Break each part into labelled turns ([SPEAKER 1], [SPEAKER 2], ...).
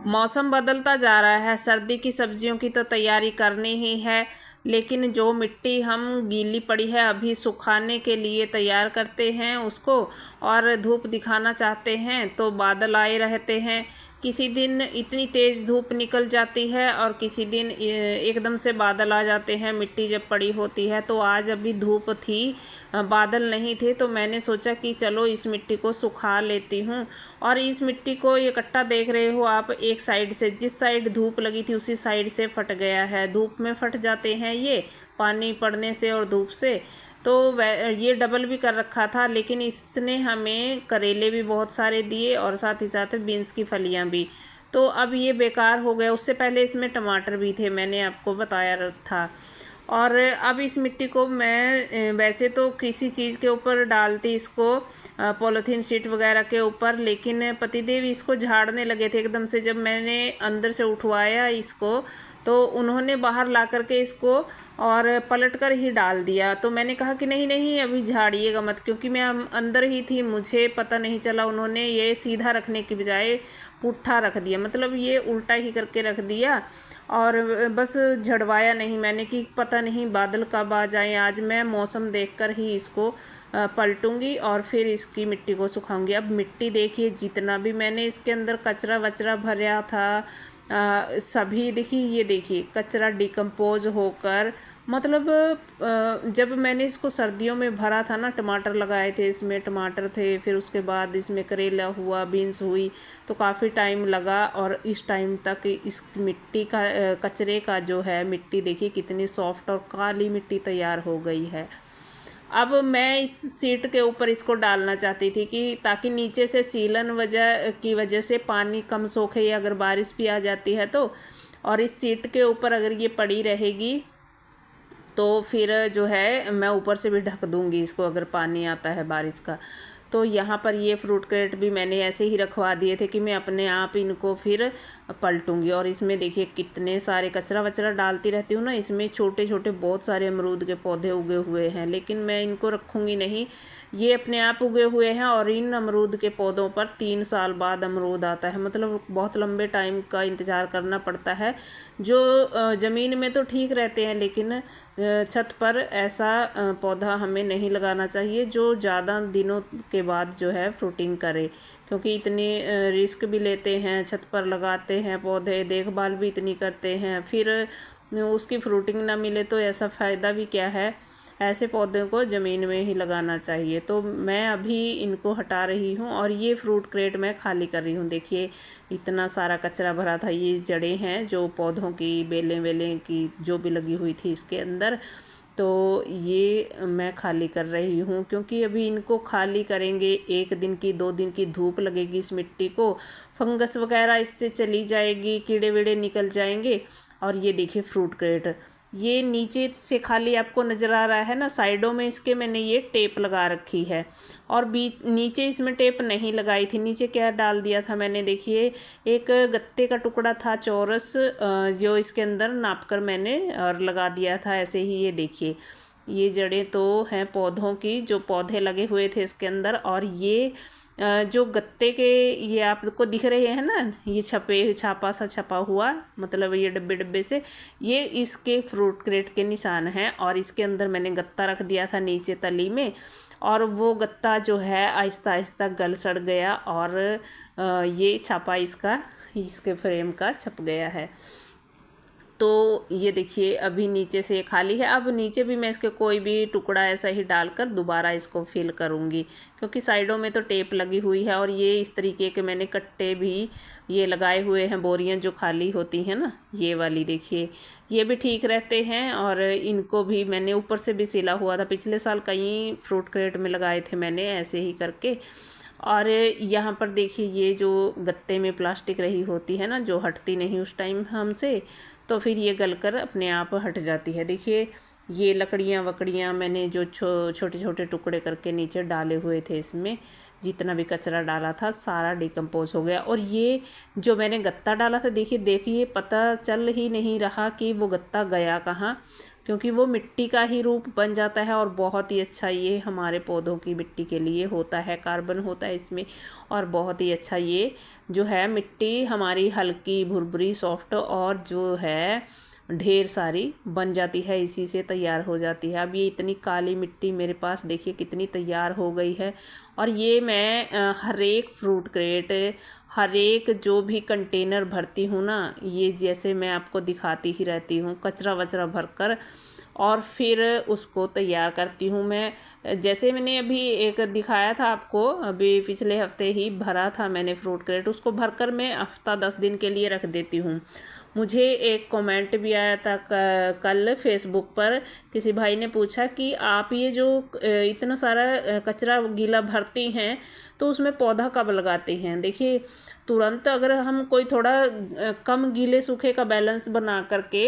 [SPEAKER 1] मौसम बदलता जा रहा है, सर्दी की सब्जियों की तो तैयारी करनी ही है, लेकिन जो मिट्टी हम गीली पड़ी है अभी सुखाने के लिए तैयार करते हैं उसको और धूप दिखाना चाहते हैं तो बादल आए रहते हैं। किसी दिन इतनी तेज़ धूप निकल जाती है और किसी दिन एकदम से बादल आ जाते हैं मिट्टी जब पड़ी होती है। तो आज अभी धूप थी, बादल नहीं थे, तो मैंने सोचा कि चलो इस मिट्टी को सुखा लेती हूँ। और इस मिट्टी को ये कट्टा देख रहे हो आप, एक साइड से जिस साइड धूप लगी थी उसी साइड से फट गया है। धूप में फट जाते हैं ये पानी पड़ने से और धूप से। तो ये डबल भी कर रखा था, लेकिन इसने हमें करेले भी बहुत सारे दिए और साथ ही साथ बीन्स की फलियां भी। तो अब ये बेकार हो गया। उससे पहले इसमें टमाटर भी थे, मैंने आपको बताया था। और अब इस मिट्टी को मैं वैसे तो किसी चीज़ के ऊपर डालती इसको, पॉलीथीन शीट वगैरह के ऊपर, लेकिन पतिदेव इसको झाड़ने लगे थे एकदम से। जब मैंने अंदर से उठवाया इसको तो उन्होंने बाहर ला करके इसको और पलट कर ही डाल दिया। तो मैंने कहा कि नहीं नहीं अभी झाड़िएगा मत, क्योंकि मैं अंदर ही थी, मुझे पता नहीं चला। उन्होंने ये सीधा रखने की बजाय पुट्ठा रख दिया, मतलब ये उल्टा ही करके रख दिया और बस झड़वाया नहीं मैंने कि पता नहीं बादल कब आ जाए। आज मैं मौसम देखकर ही इसको पलटूंगी और फिर इसकी मिट्टी को सुखाऊंगी। अब मिट्टी देखिए, जितना भी मैंने इसके अंदर कचरा वचरा भरा था सभी देखिए, ये देखिए कचरा डिकम्पोज होकर, मतलब जब मैंने इसको सर्दियों में भरा था ना, टमाटर लगाए थे इसमें, टमाटर थे, फिर उसके बाद इसमें करेला हुआ, बीन्स हुई, तो काफ़ी टाइम लगा। और इस टाइम तक इस मिट्टी का कचरे का जो है मिट्टी देखिए कितनी सॉफ्ट और काली मिट्टी तैयार हो गई है। अब मैं इस सीट के ऊपर इसको डालना चाहती थी कि ताकि नीचे से सीलन वजह से पानी कम सोखे, या अगर बारिश भी आ जाती है तो। और इस सीट के ऊपर अगर ये पड़ी रहेगी तो फिर जो है मैं ऊपर से भी ढक दूंगी इसको अगर पानी आता है बारिश का। तो यहाँ पर ये फ्रूट क्रेट भी मैंने ऐसे ही रखवा दिए थे कि मैं अपने आप इनको फिर पलटूंगी। और इसमें देखिए कितने सारे कचरा वचरा डालती रहती हूँ ना, इसमें छोटे छोटे बहुत सारे अमरूद के पौधे उगे हुए हैं, लेकिन मैं इनको रखूँगी नहीं, ये अपने आप उगे हुए हैं। और इन अमरूद के पौधों पर 3 साल बाद अमरूद आता है, मतलब बहुत लंबे टाइम का इंतज़ार करना पड़ता है। जो ज़मीन में तो ठीक रहते हैं, लेकिन छत पर ऐसा पौधा हमें नहीं लगाना चाहिए जो ज़्यादा दिनों के बाद जो है फ्रूटिंग करे, क्योंकि इतने रिस्क भी लेते हैं, छत पर लगाते हैं पौधे, देखभाल भी इतनी करते हैं, फिर उसकी फ्रूटिंग ना मिले तो ऐसा फ़ायदा भी क्या है। ऐसे पौधों को ज़मीन में ही लगाना चाहिए। तो मैं अभी इनको हटा रही हूँ और ये फ्रूट क्रेट मैं खाली कर रही हूँ। देखिए इतना सारा कचरा भरा था, ये जड़ें हैं जो पौधों की, बेलें वेलें की जो भी लगी हुई थी इसके अंदर, तो ये मैं खाली कर रही हूँ। क्योंकि अभी इनको खाली करेंगे, 1 दिन की 2 दिन की धूप लगेगी इस मिट्टी को, फंगस वगैरह इससे चली जाएगी, कीड़े वीड़े निकल जाएंगे। और ये देखिए फ्रूट क्रेट, ये नीचे से खाली आपको नज़र आ रहा है ना, साइडों में इसके मैंने ये टेप लगा रखी है और बीच नीचे इसमें टेप नहीं लगाई थी। नीचे क्या डाल दिया था मैंने, देखिए एक गत्ते का टुकड़ा था चौरस, जो इसके अंदर नाप कर मैंने और लगा दिया था ऐसे ही। ये देखिए ये जड़ें तो हैं पौधों की, जो पौधे लगे हुए थे इसके अंदर। और ये जो गत्ते के ये आपको दिख रहे हैं ना, ये छापा सा छपा हुआ, मतलब ये डब्बे डब्बे से, ये इसके फ्रूट क्रेट के निशान हैं। और इसके अंदर मैंने गत्ता रख दिया था नीचे तली में, और वो गत्ता जो है आहिस्ता आहिस्ता गल सड़ गया और ये छापा इसके फ्रेम का छप गया है। तो ये देखिए अभी नीचे से खाली है। अब नीचे भी मैं इसके कोई भी टुकड़ा ऐसा ही डालकर दोबारा इसको फिल करूँगी, क्योंकि साइडों में तो टेप लगी हुई है। और ये इस तरीके के मैंने कट्टे भी ये लगाए हुए हैं, बोरियां जो खाली होती हैं ना, ये वाली देखिए, ये भी ठीक रहते हैं। और इनको भी मैंने ऊपर से भी सिला हुआ था, पिछले साल कई फ्रूट क्रेट में लगाए थे मैंने ऐसे ही करके। और यहाँ पर देखिए ये जो गत्ते में प्लास्टिक रही होती है ना, जो हटती नहीं उस टाइम हमसे, तो फिर ये गलकर अपने आप हट जाती है। देखिए ये लकड़ियाँ वकड़ियाँ मैंने जो छोटे छोटे टुकड़े करके नीचे डाले हुए थे, इसमें जितना भी कचरा डाला था सारा डिकम्पोज हो गया। और ये जो मैंने गत्ता डाला था, देखिए देखिए पता चल ही नहीं रहा कि वो गत्ता गया कहाँ। क्योंकि वो मिट्टी का ही रूप बन जाता है और बहुत ही अच्छा ये हमारे पौधों की मिट्टी के लिए होता है, कार्बन होता है इसमें। और बहुत ही अच्छा ये जो है मिट्टी हमारी हल्की भुरभुरी सॉफ्ट और जो है ढेर सारी बन जाती है, इसी से तैयार हो जाती है। अब ये इतनी काली मिट्टी मेरे पास देखिए कितनी तैयार हो गई है। और ये मैं हर एक फ्रूट क्रेट, हर एक जो भी कंटेनर भरती हूँ ना, ये जैसे मैं आपको दिखाती ही रहती हूँ, कचरा वचरा भर कर और फिर उसको तैयार करती हूँ मैं। जैसे मैंने अभी एक दिखाया था आपको, अभी पिछले हफ्ते ही भरा था मैंने फ्रूट क्रेट, उसको भरकर मैं हफ्ता 10 दिन के लिए रख देती हूँ। मुझे एक कमेंट भी आया था कल फेसबुक पर, किसी भाई ने पूछा कि आप ये जो इतना सारा कचरा गीला भरती हैं तो उसमें पौधा कब लगाते हैं। देखिए तुरंत अगर हम कोई थोड़ा कम गीले सूखे का बैलेंस बना करके,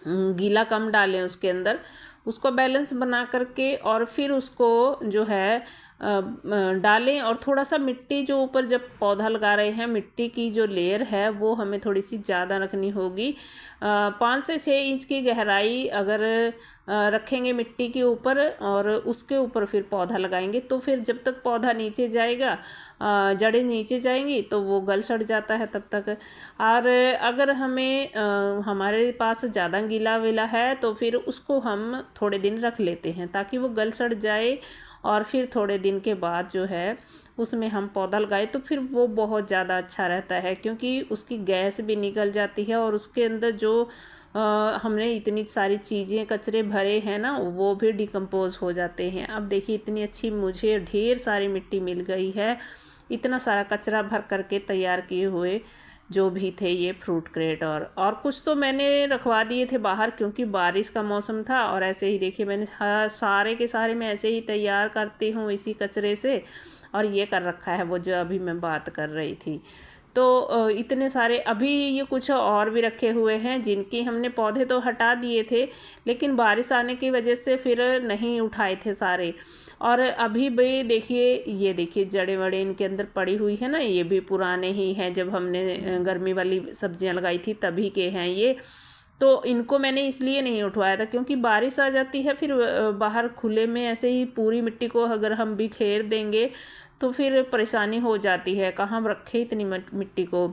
[SPEAKER 1] गीला कम डालें उसके अंदर, उसको बैलेंस बना करके और फिर उसको जो है डालें। और थोड़ा सा मिट्टी जो ऊपर जब पौधा लगा रहे हैं, मिट्टी की जो लेयर है वो हमें थोड़ी सी ज़्यादा रखनी होगी। 5 से 6 इंच की गहराई अगर रखेंगे मिट्टी के ऊपर और उसके ऊपर फिर पौधा लगाएंगे, तो फिर जब तक पौधा नीचे जाएगा, जड़ें नीचे जाएंगी तो वो गल सड़ जाता है तब तक। और अगर हमें हमारे पास ज़्यादा गीला वेला है तो फिर उसको हम थोड़े दिन रख लेते हैं ताकि वो गल सड़ जाए, और फिर थोड़े दिन के बाद जो है उसमें हम पौधा लगाए तो फिर वो बहुत ज़्यादा अच्छा रहता है, क्योंकि उसकी गैस भी निकल जाती है और उसके अंदर जो हमने इतनी सारी चीज़ें कचरे भरे हैं ना, वो भी डिकम्पोज हो जाते हैं। अब देखिए इतनी अच्छी मुझे ढेर सारी मिट्टी मिल गई है, इतना सारा कचरा भर करके तैयार किए हुए जो भी थे ये फ्रूट क्रेट। और कुछ तो मैंने रखवा दिए थे बाहर, क्योंकि बारिश का मौसम था। और ऐसे ही देखिए मैंने सारे के सारे मैं ऐसे ही तैयार करती हूँ इसी कचरे से, और ये कर रखा है वो जो अभी मैं बात कर रही थी। तो इतने सारे अभी ये कुछ और भी रखे हुए हैं जिनकी हमने पौधे तो हटा दिए थे, लेकिन बारिश आने की वजह से फिर नहीं उठाए थे सारे। और अभी भी देखिए, ये देखिए जड़े वड़े इनके अंदर पड़ी हुई है ना, ये भी पुराने ही हैं, जब हमने गर्मी वाली सब्जियां लगाई थी तभी के हैं ये। तो इनको मैंने इसलिए नहीं उठवाया था क्योंकि बारिश आ जाती है, फिर बाहर खुले में ऐसे ही पूरी मिट्टी को अगर हम बिखेर देंगे तो फिर परेशानी हो जाती है, कहाँ रखे इतनी मिट्टी को।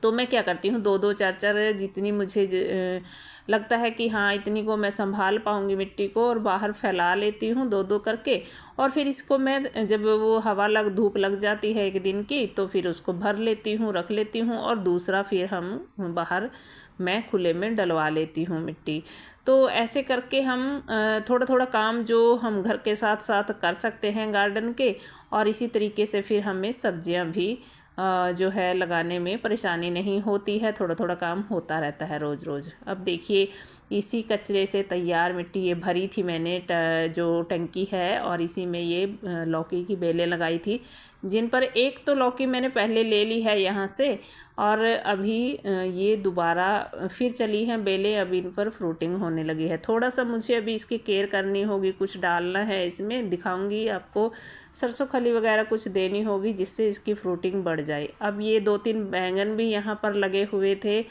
[SPEAKER 1] तो मैं क्या करती हूँ, 2-2 4-4 जितनी मुझे लगता है कि हाँ इतनी को मैं संभाल पाऊँगी मिट्टी को, और बाहर फैला लेती हूँ 2-2 करके। और फिर इसको मैं जब वो हवा धूप लग जाती है एक दिन की, तो फिर उसको भर लेती हूँ, रख लेती हूँ, और दूसरा फिर हम बाहर मैं खुले में डलवा लेती हूँ मिट्टी। तो ऐसे करके हम थोड़ा थोड़ा काम जो हम घर के साथ साथ कर सकते हैं गार्डन के, और इसी तरीके से फिर हमें सब्जियां भी जो है लगाने में परेशानी नहीं होती है, थोड़ा थोड़ा काम होता रहता है रोज़ रोज़। अब देखिए इसी कचरे से तैयार मिट्टी ये भरी थी मैंने जो टंकी है, और इसी में ये लौकी की बेलें लगाई थी, जिन पर एक तो लौकी मैंने पहले ले ली है यहाँ से, और अभी ये दोबारा फिर चली हैं बेलें, अभी इन पर फ्रूटिंग होने लगी है। थोड़ा सा मुझे अभी इसकी केयर करनी होगी, कुछ डालना है इसमें, दिखाऊंगी आपको, सरसों खली वगैरह कुछ देनी होगी जिससे इसकी फ्रूटिंग बढ़ जाए। अब ये 2-3 बैंगन भी यहाँ पर लगे हुए थे,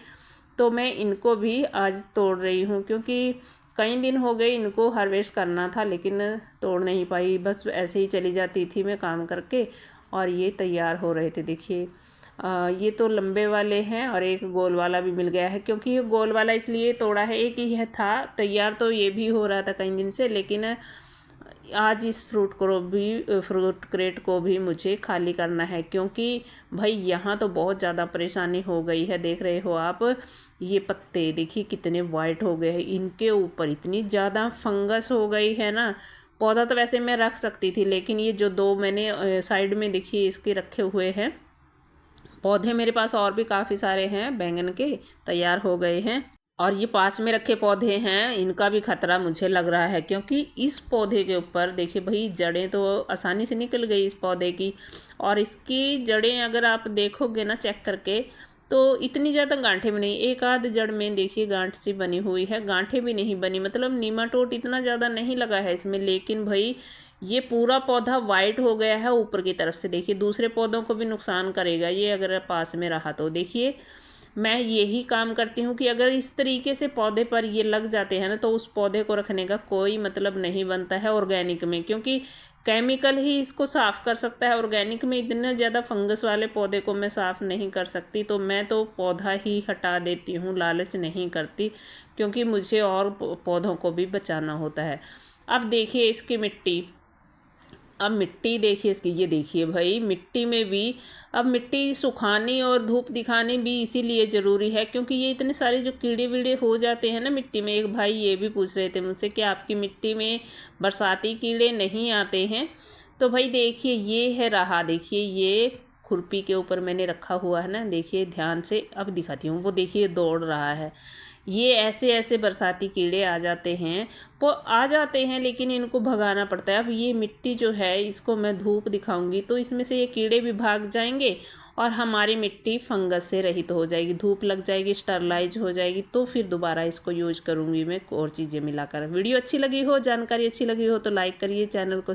[SPEAKER 1] तो मैं इनको भी आज तोड़ रही हूँ, क्योंकि कई दिन हो गए इनको हार्वेस्ट करना था लेकिन तोड़ नहीं पाई, बस ऐसे ही चली जाती थी मैं काम करके। और ये तैयार हो रहे थे, देखिए ये तो लंबे वाले हैं और एक गोल वाला भी मिल गया है, क्योंकि ये गोल वाला इसलिए तोड़ा है, एक ही है था तैयार, तो ये भी हो रहा था कई दिन से, लेकिन आज इस फ्रूट क्रेट को भी मुझे खाली करना है, क्योंकि भाई यहाँ तो बहुत ज़्यादा परेशानी हो गई है। देख रहे हो आप, ये पत्ते देखिए कितने वाइट हो गए हैं, इनके ऊपर इतनी ज़्यादा फंगस हो गई है ना। पौधा तो वैसे मैं रख सकती थी, लेकिन ये जो 2 मैंने साइड में देखिए इसके रखे हुए हैं पौधे, मेरे पास और भी काफ़ी सारे हैं बैंगन के, तैयार हो गए हैं। और ये पास में रखे पौधे हैं, इनका भी खतरा मुझे लग रहा है, क्योंकि इस पौधे के ऊपर देखिए भाई जड़ें तो आसानी से निकल गई इस पौधे की, और इसकी जड़ें अगर आप देखोगे ना चेक करके, तो इतनी ज़्यादा गांठें भी नहीं, एक आध जड़ में देखिए गांठ सी बनी हुई है, गांठें भी नहीं बनी, मतलब नीमाटोड इतना ज़्यादा नहीं लगा है इसमें। लेकिन भाई ये पूरा पौधा वाइट हो गया है ऊपर की तरफ से, देखिए दूसरे पौधों को भी नुकसान करेगा ये अगर पास में रहा तो। देखिए मैं यही काम करती हूँ कि अगर इस तरीके से पौधे पर ये लग जाते हैं ना, तो उस पौधे को रखने का कोई मतलब नहीं बनता है ऑर्गेनिक में, क्योंकि केमिकल ही इसको साफ़ कर सकता है। ऑर्गेनिक में इतने ज़्यादा फंगस वाले पौधे को मैं साफ़ नहीं कर सकती, तो मैं तो पौधा ही हटा देती हूँ, लालच नहीं करती, क्योंकि मुझे और पौधों को भी बचाना होता है। अब देखिए इसकी मिट्टी, अब मिट्टी देखिए इसकी, ये देखिए भाई मिट्टी में भी अब मिट्टी सुखानी और धूप दिखानी भी इसीलिए ज़रूरी है, क्योंकि ये इतने सारे जो कीड़े वीड़े हो जाते हैं ना मिट्टी में। एक भाई ये भी पूछ रहे थे मुझसे कि आपकी मिट्टी में बरसाती कीड़े नहीं आते हैं। तो भाई देखिए ये है रहा, देखिए ये खुरपी के ऊपर मैंने रखा हुआ है ना, देखिए ध्यान से अब दिखाती हूँ, वो देखिए दौड़ रहा है। ये ऐसे ऐसे बरसाती कीड़े आ जाते हैं, वो आ जाते हैं लेकिन इनको भगाना पड़ता है। अब ये मिट्टी जो है इसको मैं धूप दिखाऊंगी तो इसमें से ये कीड़े भी भाग जाएंगे और हमारी मिट्टी फंगस से रहित हो जाएगी, धूप लग जाएगी, स्टरलाइज हो जाएगी, तो फिर दोबारा इसको यूज करूँगी मैं और चीज़ें मिलाकर। वीडियो अच्छी लगी हो, जानकारी अच्छी लगी हो तो लाइक करिए, चैनल को